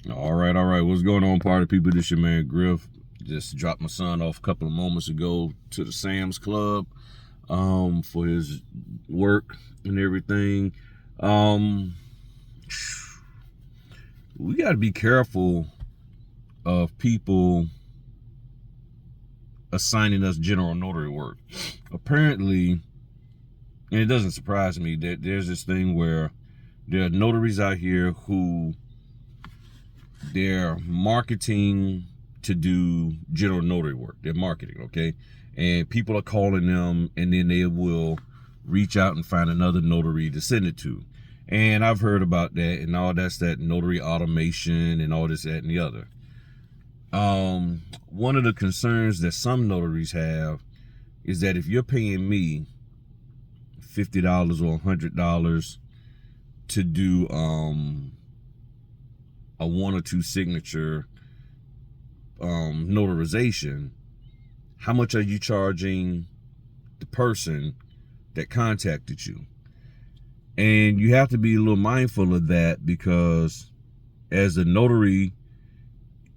All right, all right. What's going on, party people? This your man Griff. Just dropped my son off a couple of moments ago to the Sam's Club for his work and everything. Um, we got to be careful of people assigning us general notary work. Apparently, and it doesn't surprise me that there's this thing where there are notaries out here who they're marketing to do general notary work. They're marketing, okay? And people are calling them, and then they will reach out and find another notary to send it to. And I've heard about that, and all that's that notary automation and all this, that, and the other. One of the concerns that some notaries have is that if you're paying me $50 or $100 to do a 1 or 2 signature notarization, how much are you charging the person that contacted you? And you have to be a little mindful of that, because as a notary,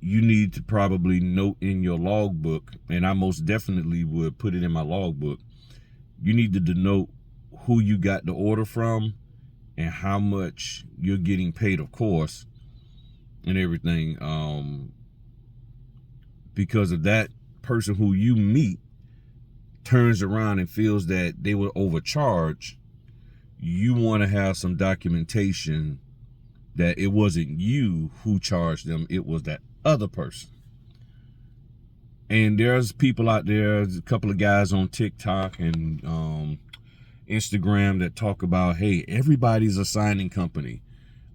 you need to probably note in your logbook, and I most definitely would put it in my logbook, you need to denote who you got the order from and how much you're getting paid, of course, and everything. Because if that person who you meet turns around and feels that they were overcharged, you want to have some documentation that it wasn't you who charged them, it was that other person. And there's people out there, a couple of guys on TikTok and Instagram that talk about, hey, everybody's a signing company.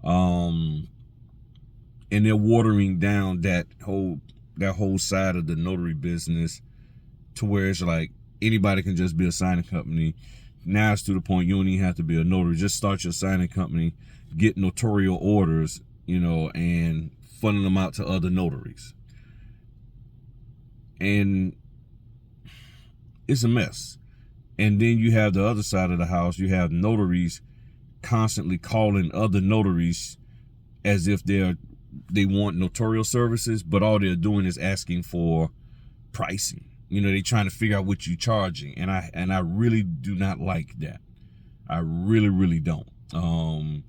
And they're watering down that whole side of the notary business to where it's like anybody can just be a signing company. Now it's to the point you don't even have to be a notary. Just start your signing company, get notarial orders, and funnel them out to other notaries. And it's a mess. And then you have the other side of the house. You have notaries constantly calling other notaries as if they want notarial services, but all they're doing is asking for pricing. They're trying to figure out what you're charging, and I really do not like that. I really, really don't. And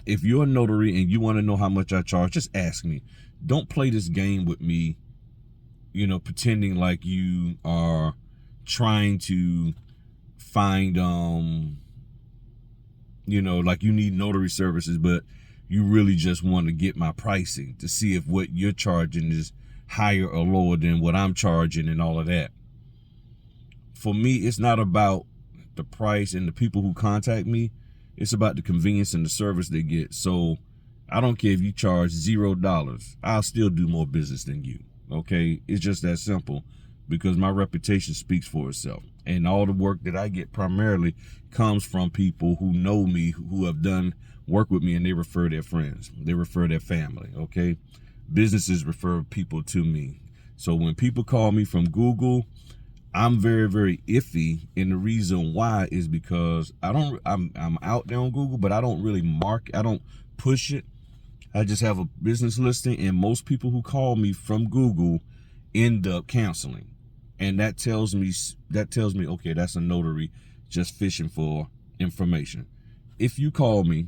if you're a notary and you want to know how much I charge, just ask me. Don't play this game with me, pretending like you are trying to find, like you need notary services, but you really just want to get my pricing to see if what you're charging is higher or lower than what I'm charging and all of that. For me, it's not about the price and the people who contact me. It's about the convenience and the service they get. So I don't care if you charge $0. I'll still do more business than you. Okay? It's just that simple, because my reputation speaks for itself. And all the work that I get primarily comes from people who know me, who have done work with me, and they refer their friends. They refer their family, okay? Businesses refer people to me. So when people call me from Google, I'm very, very iffy. And the reason why is because I'm out there on Google, but I don't really I don't push it. I just have a business listing, and most people who call me from Google end up canceling. And that tells me, okay, that's a notary just fishing for information. If you call me,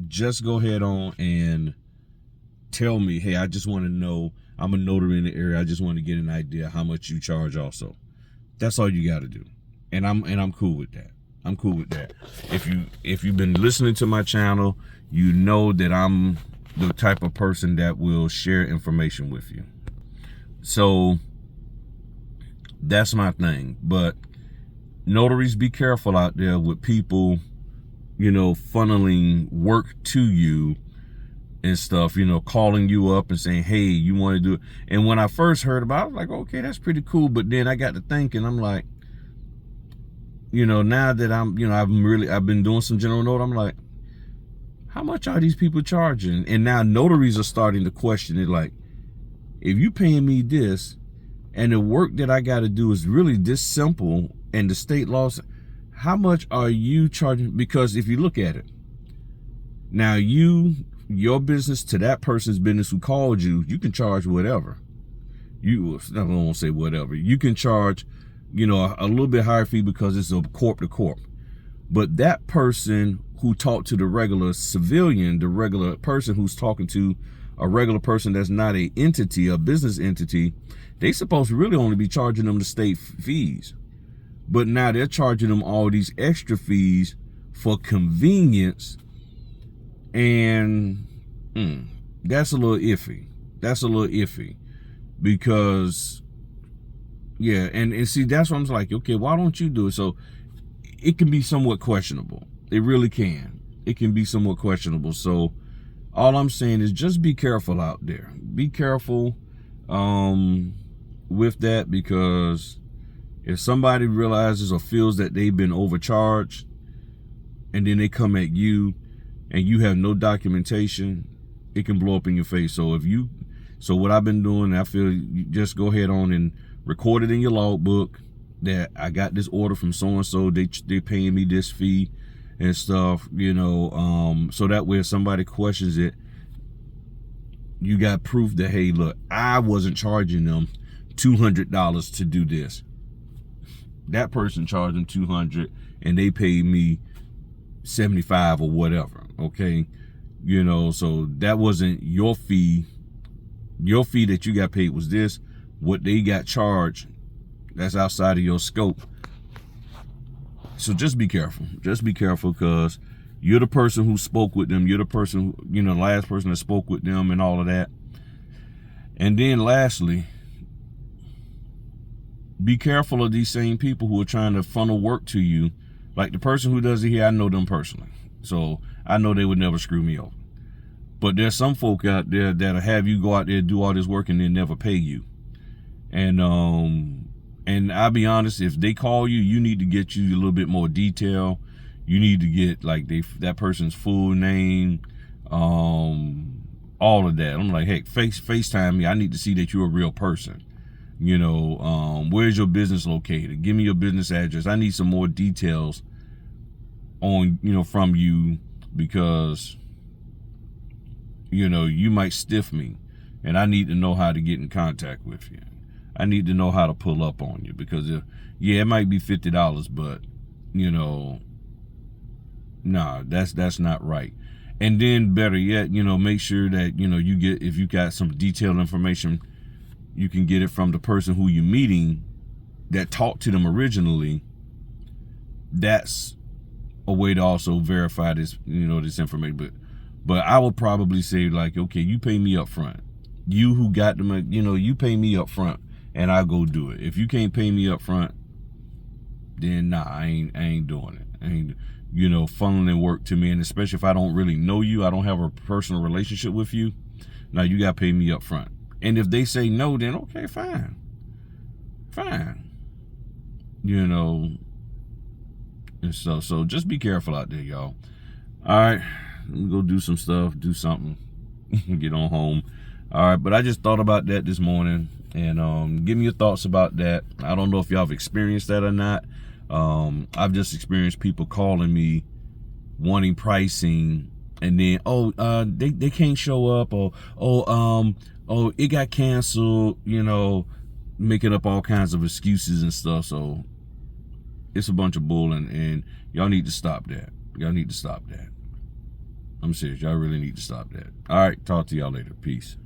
just go ahead on and tell me, hey, I just want to know, I'm a notary in the area, I just want to get an idea how much you charge also. That's all you got to do. And I'm cool with that. I'm cool with that. If you've been listening to my channel, you know that I'm the type of person that will share information with you. So that's my thing. But notaries, be careful out there with people, funneling work to you and stuff, calling you up and saying, hey, you want to do it. And when I first heard about it, I was like, okay, that's pretty cool. But then I got to thinking, I'm like, now that I've been doing some general note, I'm like, how much are these people charging? And now notaries are starting to question it, like, if you paying me this and the work that I got to do is really this simple, and the state laws, how much are you charging? Because if you look at it, Now your business to that person's business who called you, you can charge whatever. I don't want to say whatever. You can charge, a little bit higher fee because it's a corp to corp. But that person who talked to the regular civilian, the regular person who's talking to a regular person that's not a entity, a business entity, they supposed to really only be charging them the state fees. But now they're charging them all these extra fees for convenience. And that's a little iffy. Because, and see, that's what I'm like, okay, why don't you do it? So it can be somewhat questionable. It really can. It can be somewhat questionable. So all I'm saying is just be careful out there. Be careful with that, because if somebody realizes or feels that they've been overcharged and then they come at you and you have no documentation, it can blow up in your face. So what I've been doing, I feel you just go ahead on and record it in your logbook that I got this order from so-and-so, they paying me this fee and stuff, so that way if somebody questions it, you got proof that, hey, look, I wasn't charging them $200 to do this. That person charged them $200 and they paid me $75 or whatever, okay? So that wasn't your fee. Your fee that you got paid was this. What they got charged, that's outside of your scope. So just be careful. Just be careful, because you're the person who spoke with them. You're the person who, the last person that spoke with them and all of that. And then lastly, be careful of these same people who are trying to funnel work to you. Like the person who does it here, I know them personally. So I know they would never screw me over. But there's some folk out there that'll have you go out there and do all this work and then never pay you. And I'll be honest, if they call you, you need to get you a little bit more detail. You need to get like that person's full name, all of that. I'm like, hey, FaceTime me. I need to see that you're a real person. Where's your business located? Give me your business address. I need some more details on, from you, because, you might stiff me and I need to know how to get in contact with you. I need to know how to pull up on you, because it might be $50, but nah, that's not right. And then better yet, make sure that, you get, if you got some detailed information, you can get it from the person who you're meeting that talked to them originally. That's a way to also verify this, this information. But I would probably say, like, okay, you pay me up front. You who got them, you pay me up front and I'll go do it. If you can't pay me up front, then nah, I ain't doing it. I ain't, funneling work to me. And especially if I don't really know you, I don't have a personal relationship with you. Now you got to pay me up front. And if they say no, then okay, fine. And so just be careful out there, y'all. All right, let me go do some stuff, do something, get on home. All right, but I just thought about that this morning, and give me your thoughts about that. I don't know if y'all have experienced that or not. I've just experienced people calling me wanting pricing, and then they can't show up, or it got canceled, making up all kinds of excuses and stuff. So it's a bunch of bull, and y'all need to stop that. Y'all need to stop that. I'm serious. Y'all really need to stop that. All right, talk to y'all later. Peace.